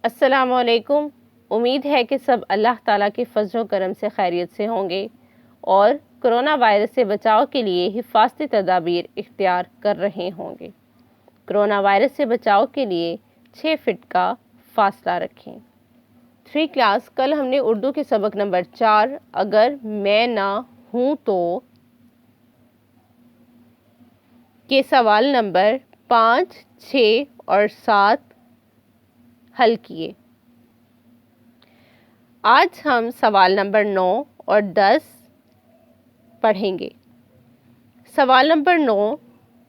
السلام علیکم۔ امید ہے کہ سب اللہ تعالیٰ کے فضل و کرم سے خیریت سے ہوں گے اور کرونا وائرس سے بچاؤ کے لیے حفاظتی تدابیر اختیار کر رہے ہوں گے۔ کرونا وائرس سے بچاؤ کے لیے 6 فٹ کا فاصلہ رکھیں۔ 3 کلاس، کل ہم نے اردو کے سبق نمبر 4 اگر میں نہ ہوں تو کے سوال نمبر 5، 6 اور 7 حل کیے۔ آج ہم سوال نمبر 9 اور 10 پڑھیں گے۔ سوال نمبر 9،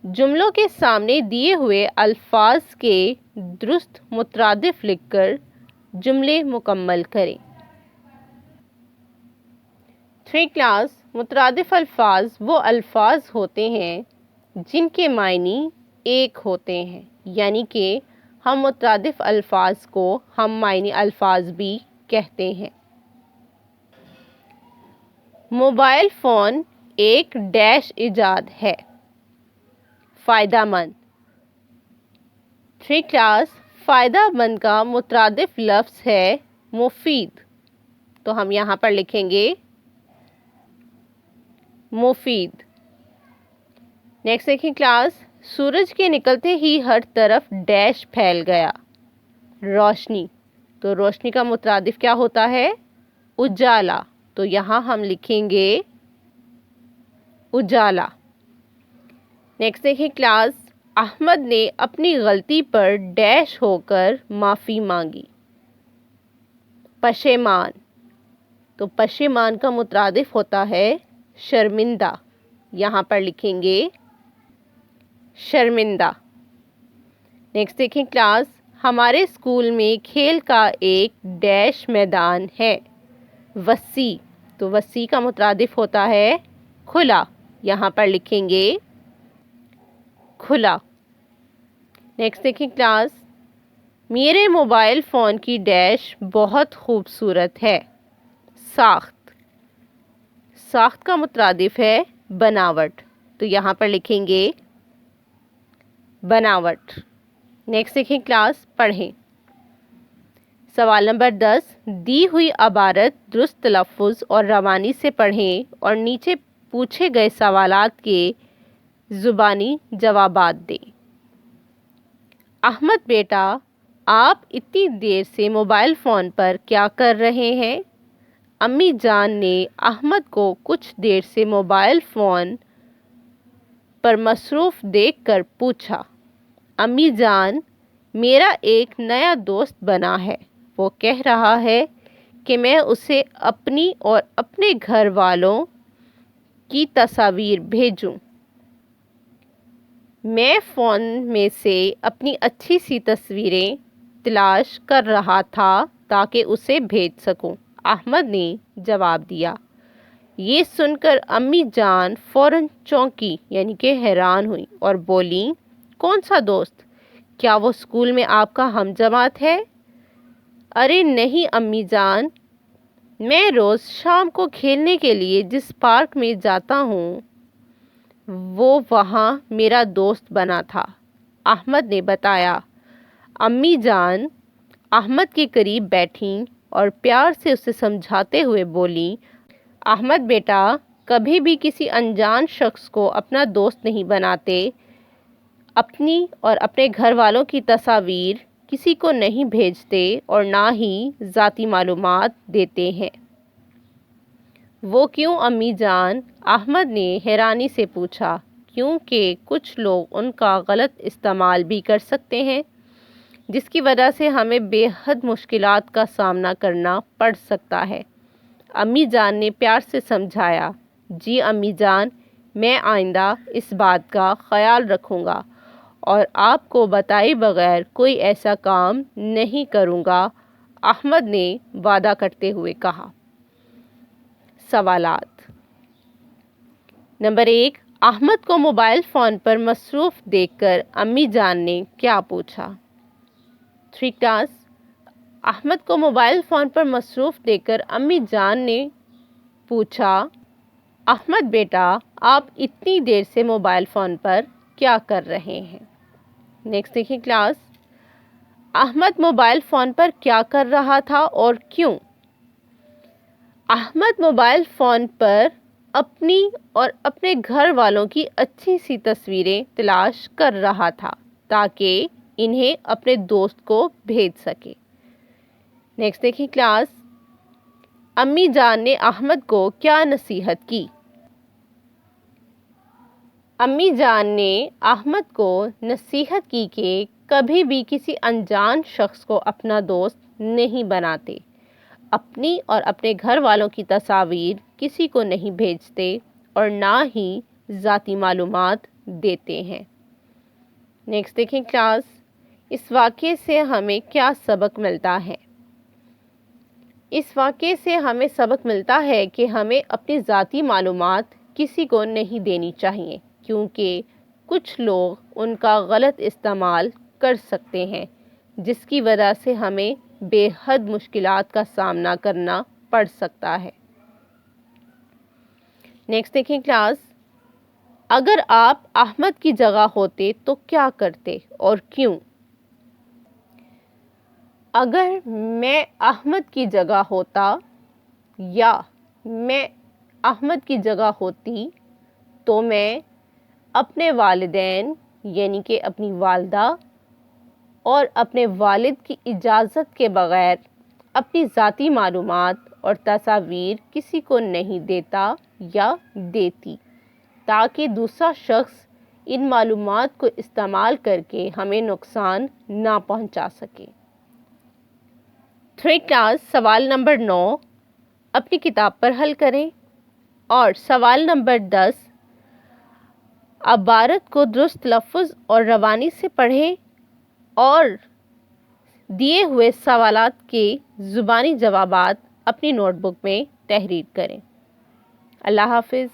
جملوں کے سامنے دیے ہوئے الفاظ کے درست مترادف لکھ کر جملے مکمل کریں۔ 3 کلاس، مترادف الفاظ وہ الفاظ ہوتے ہیں جن کے معنی ایک ہوتے ہیں، یعنی کہ ہم مترادف الفاظ کو ہم معنی الفاظ بھی کہتے ہیں۔ موبائل فون ایک ڈیش ایجاد ہے۔ فائدہ مند۔ 3 کلاس، فائدہ مند کا مترادف لفظ ہے مفید، تو ہم یہاں پر لکھیں گے مفید۔ نیکسٹ دیکھیں کلاس، سورج کے نکلتے ہی ہر طرف ڈیش پھیل گیا۔ روشنی، تو روشنی کا مترادف کیا ہوتا ہے؟ اجالا، تو یہاں ہم لکھیں گے اجالا۔ نیکسٹ دیکھیں کلاس، احمد نے اپنی غلطی پر ڈیش ہو کر معافی مانگی۔ پشیمان، تو پشیمان کا مترادف ہوتا ہے شرمندہ، یہاں پر لکھیں گے شرمندہ۔ نیکسٹ دیکھیں کلاس، ہمارے اسکول میں کھیل کا ایک ڈیش میدان ہے۔ وسیع، تو وسیع کا مترادف ہوتا ہے کھلا، یہاں پر لکھیں گے کھلا۔ نیکسٹ دیکھیں کلاس، میرے موبائل فون کی ڈیش بہت خوبصورت ہے۔ ساخت، ساخت کا مترادف ہے بناوٹ، تو یہاں پر لکھیں گے بناوٹ۔ نیکسٹ دیکھیں کلاس، پڑھیں۔ سوال نمبر 10، دی ہوئی عبارت درست تلفظ اور روانی سے پڑھیں اور نیچے پوچھے گئے سوالات کے زبانی جوابات دیں۔ احمد بیٹا، آپ اتنی دیر سے موبائل فون پر کیا کر رہے ہیں؟ امی جان نے احمد کو کچھ دیر سے موبائل فون پر مصروف دیکھ کر پوچھا۔ امی جان، میرا ایک نیا دوست بنا ہے، وہ کہہ رہا ہے کہ میں اسے اپنی اور اپنے گھر والوں کی تصاویر بھیجوں۔ میں فون میں سے اپنی اچھی سی تصویریں تلاش کر رہا تھا تاکہ اسے بھیج سکوں، احمد نے جواب دیا۔ یہ سن کر امی جان فوراً چونکی، یعنی کہ حیران ہوئی اور بولیں، کون سا دوست؟ کیا وہ اسکول میں آپ کا ہم جماعت ہے؟ ارے نہیں امی جان، میں روز شام کو کھیلنے کے لیے جس پارک میں جاتا ہوں وہ وہاں میرا دوست بنا تھا، احمد نے بتایا۔ امی جان احمد کے قریب بیٹھیں اور پیار سے اسے سمجھاتے ہوئے بولیں، احمد بیٹا، کبھی بھی کسی انجان شخص کو اپنا دوست نہیں بناتے، اپنی اور اپنے گھر والوں کی تصاویر کسی کو نہیں بھیجتے اور نہ ہی ذاتی معلومات دیتے ہیں۔ وہ کیوں امی جان؟ احمد نے حیرانی سے پوچھا۔ کیونکہ کچھ لوگ ان کا غلط استعمال بھی کر سکتے ہیں، جس کی وجہ سے ہمیں بے حد مشکلات کا سامنا کرنا پڑ سکتا ہے، امی جان نے پیار سے سمجھایا۔ جی امی جان، میں آئندہ اس بات کا خیال رکھوں گا اور آپ کو بتائے بغیر کوئی ایسا کام نہیں کروں گا، احمد نے وعدہ کرتے ہوئے کہا۔ سوالات۔ نمبر 1، احمد کو موبائل فون پر مصروف دیکھ کر امی جان نے کیا پوچھا؟ 3 کلاس، احمد کو موبائل فون پر مصروف دیکھ کر امی جان نے پوچھا، احمد بیٹا، آپ اتنی دیر سے موبائل فون پر کیا کر رہے ہیں؟ نیکسٹ دیکھیں کلاس، احمد موبائل فون پر کیا کر رہا تھا اور کیوں؟ احمد موبائل فون پر اپنی اور اپنے گھر والوں کی اچھی سی تصویریں تلاش کر رہا تھا تاکہ انہیں اپنے دوست کو بھیج سکے۔ نیکسٹ دیکھیں کلاس، امی جان نے احمد کو کیا نصیحت کی؟ امی جان نے احمد کو نصیحت کی کہ کبھی بھی کسی انجان شخص کو اپنا دوست نہیں بناتے، اپنی اور اپنے گھر والوں کی تصاویر کسی کو نہیں بھیجتے اور نہ ہی ذاتی معلومات دیتے ہیں۔ نیکسٹ دیکھیں کلاس، اس واقعے سے ہمیں کیا سبق ملتا ہے؟ اس واقعے سے ہمیں سبق ملتا ہے کہ ہمیں اپنی ذاتی معلومات کسی کو نہیں دینی چاہیے، کیونکہ کچھ لوگ ان کا غلط استعمال کر سکتے ہیں، جس کی وجہ سے ہمیں بے حد مشکلات کا سامنا کرنا پڑ سکتا ہے۔ نیکسٹ دیکھیں کلاس، اگر آپ احمد کی جگہ ہوتے تو کیا کرتے اور کیوں؟ اگر میں احمد کی جگہ ہوتا یا میں احمد کی جگہ ہوتی تو میں اپنے والدین یعنی کہ اپنی والدہ اور اپنے والد کی اجازت کے بغیر اپنی ذاتی معلومات اور تصاویر کسی کو نہیں دیتا یا دیتی، تاکہ دوسرا شخص ان معلومات کو استعمال کر کے ہمیں نقصان نہ پہنچا سکے۔ 3 کلاس سوال نمبر 9 اپنی کتاب پر حل کریں اور سوال نمبر 10 عبارت کو درست لفظ اور روانی سے پڑھیں اور دیے ہوئے سوالات کے زبانی جوابات اپنی نوٹ بک میں تحریر کریں۔ اللہ حافظ۔